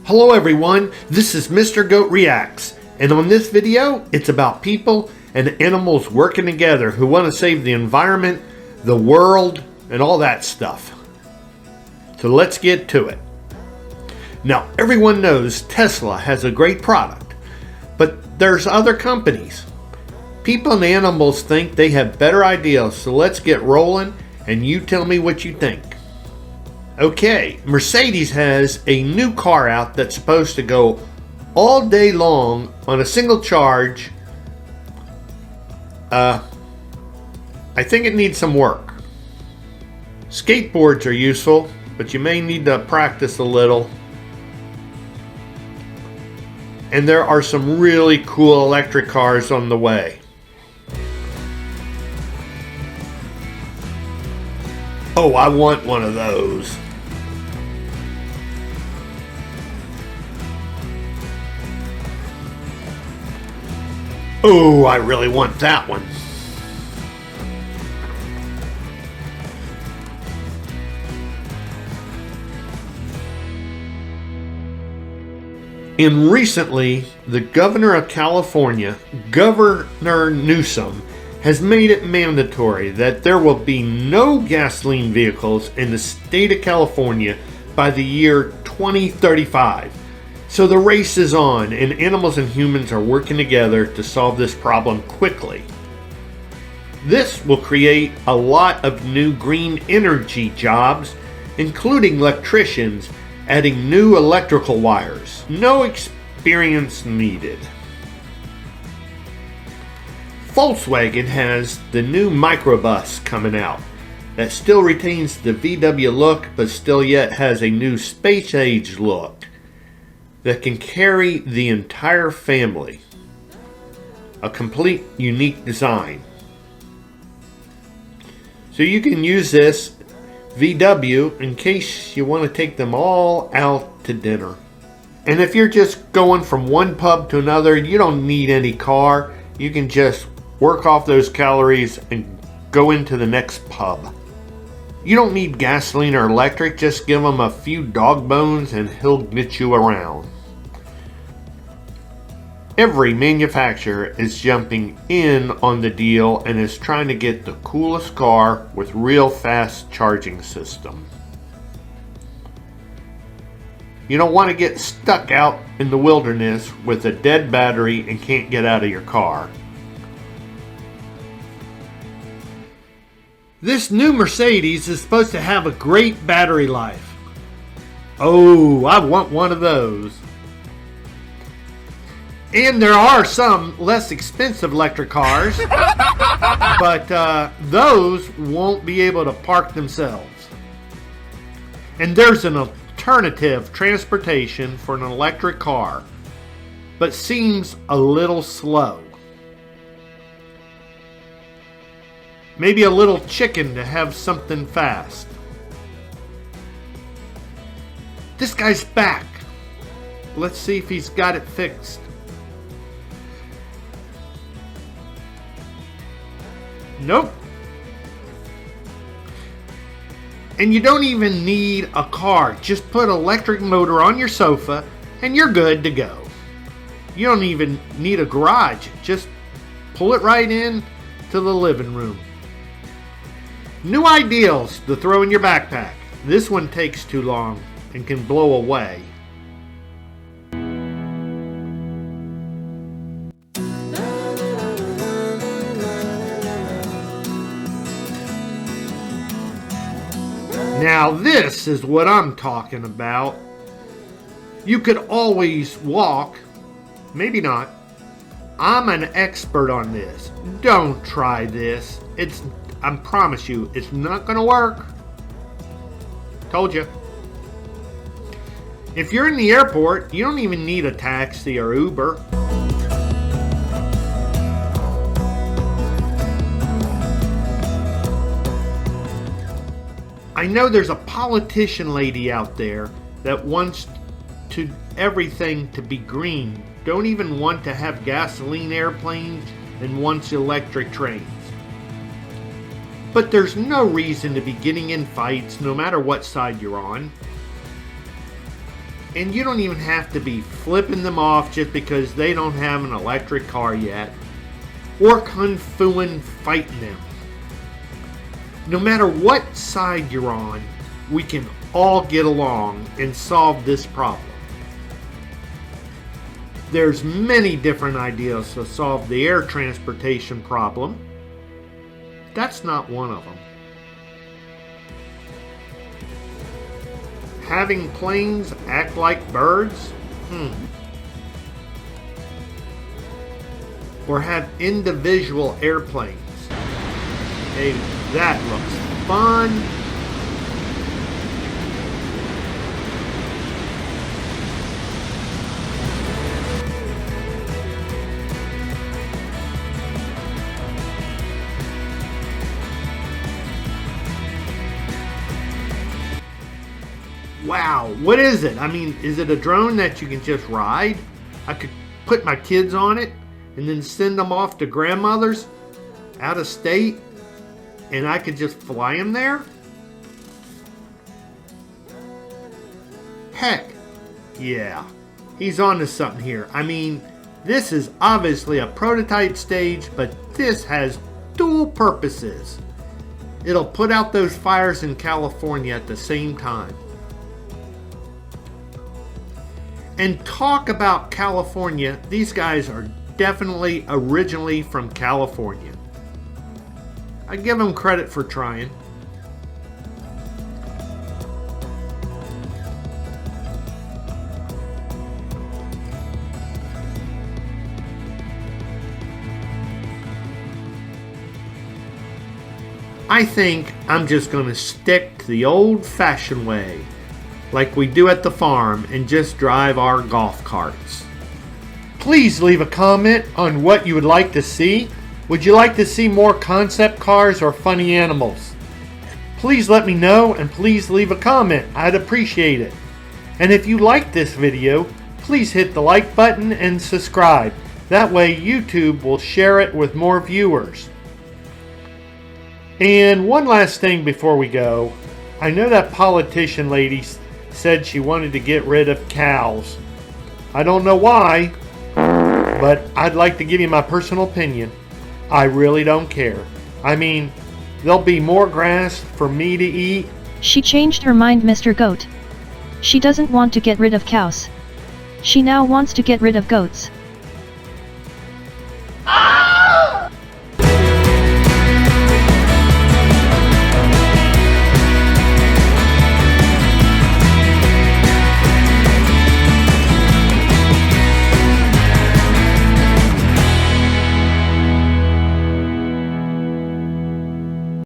Hello everyone, this is Mr. Goat Reacts, and on this video, it's about people and animals working together who want to save the environment, the world, and all that stuff. So let's get to it. Now, everyone knows Tesla has a great product, but there's other companies. People and animals think they have better ideas, so let's get rolling and you tell me what you think. Okay, Mercedes has a new car out that's supposed to go all day long on a single charge. I think it needs some work. Skateboards are useful, but you may need to practice a little. And there are some really cool electric cars on the way. Oh, I want one of those. Oh, I really want that one. And recently, the governor of California, Governor Newsom, has made it mandatory that there will be no gasoline vehicles in the state of California by the year 2035. So the race is on, and animals and humans are working together to solve this problem quickly. This will create a lot of new green energy jobs, including electricians adding new electrical wires. No experience needed. Volkswagen has the new microbus coming out that still retains the VW look, but still yet has a new space age look that can carry the entire family. A complete unique design. So you can use this VW in case you want to take them all out to dinner. And if you're just going from one pub to another, you don't need any car. You can just work off those calories and go into the next pub. You don't need gasoline or electric, just give him a few dog bones and he'll get you around. Every manufacturer is jumping in on the deal and is trying to get the coolest car with real fast charging system. You don't want to get stuck out in the wilderness with a dead battery and can't get out of your car. This new Mercedes is supposed to have a great battery life. Oh, I want one of those. And there are some less expensive electric cars, but those won't be able to park themselves. And there's an alternative transportation for an electric car, but seems a little slow. Maybe a little chicken to have something fast. This guy's back. Let's see if he's got it fixed. Nope. And you don't even need a car. Just put an electric motor on your sofa and you're good to go. You don't even need a garage. Just pull it right in to the living room. New ideals to throw in your backpack. This one takes too long and can blow away. Now this is what I'm talking about. You could always walk. Maybe not. I'm an expert on this. Don't try this. I promise you, it's not gonna work. Told you. If you're in the airport, you don't even need a taxi or Uber. I know there's a politician lady out there that wants everything to be green. Don't even want to have gasoline airplanes and wants electric trains. But there's no reason to be getting in fights no matter what side you're on. And you don't even have to be flipping them off just because they don't have an electric car yet, or kung-fuing fighting them. No matter what side you're on, we can all get along and solve this problem. There's many different ideas to solve the air transportation problem. That's not one of them. Having planes act like birds? Or have individual airplanes? Hey, that looks fun. Wow, what is it? I mean, is it a drone that you can just ride? I could put my kids on it and then send them off to grandmother's out of state, and I could just fly them there? Heck, yeah, he's on to something here. I mean, this is obviously a prototype stage, but this has dual purposes. It'll put out those fires in California at the same time. And talk about California, these guys are definitely originally from California. I give them credit for trying. I think I'm just going to stick to the old-fashioned way, like we do at the farm, and just drive our golf carts. Please leave a comment on what you would like to see. Would you like to see more concept cars or funny animals? Please let me know, and please leave a comment. I'd appreciate it. And if you like this video, please hit the like button and subscribe. That way YouTube will share it with more viewers. And one last thing before we go. I know that politician lady said she wanted to get rid of cows. I don't know why, but I'd like to give you my personal opinion. I really don't care. I mean, there'll be more grass for me to eat. She changed her mind, Mr. Goat. She doesn't want to get rid of cows. She now wants to get rid of goats.